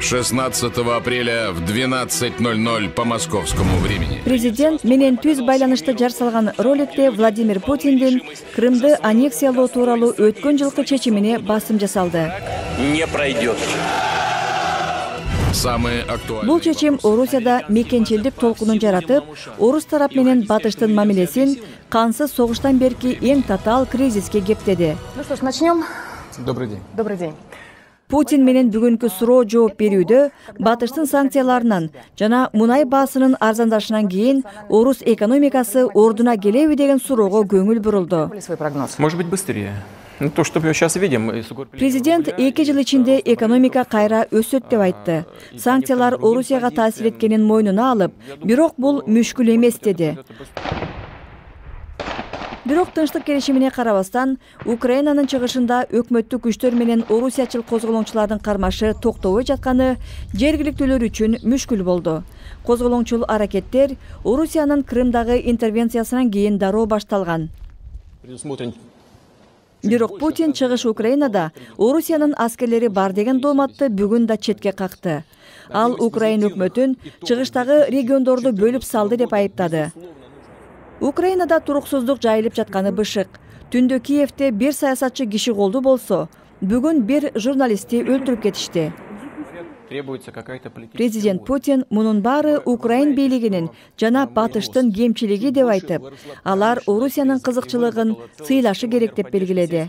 16 апреля в 12:00 по московскому времени. Президент менен түз байланышты жар салган роликте Владимир Путиндин Крымды аннексиялоо тууралуу өткөн жылкы чечимине басым жасалды. Не пройдет. Бул чечим Орусияда мекенчилдик толкунун жаратып, орус тарап менен батыштын мамилесин кансыз согуштан берки эң татаал кризиске кептеди. Ну что ж, начнем. Добрый день. Добрый день. Путин менен бүгүнкү суроо жооп берүүдө батыштын санкцияларынан жана мунай баасынын арзандашынан кийин орус экономикасы ордуна келеби деген суроого көңүл бурулду. Свой прогноз. Может быть, быстрее. Ну, то, что мы сейчас видим. Президент 2 жыл ичинде экономика кайра өсөт деп айтты. Санкциялар Орусияга таасир эткенин мойнуна алып, бирок бул мүшкүл эмес деди. Бирок тынчтык келишимине карабастан, Украинанын чыгышында өкмөттүк күчтөр менен орусиячыл козголоңчулардын кармашы токтобой жатканы жергиликтүүлөр үчүн мүшкүл болду. Козголоңчул аракеттер Орусиянын Крымдагы интервенциясынан кийин дароо башталган. Бирок Путин чыгыш Украинада Орусиянын аскерлери бар деген дооматты бүгүн да четке какты. Ал Украин өкмөтүн чыгыштагы региондорду бөлүп салды деп айыптады. Украинада туруксуздук жайылып жатканы бышык. Түндө Киевде бир саясатчы киши колду болсо, бүгүн бир журналистти өлтүрүп кетишти. Президент Путин мунун баары Украин бийлигинин жана батыштын кемчилиги деп айтып, алар Орусиянын кызыкчылыгын сыйлашы керек деп белгиледи.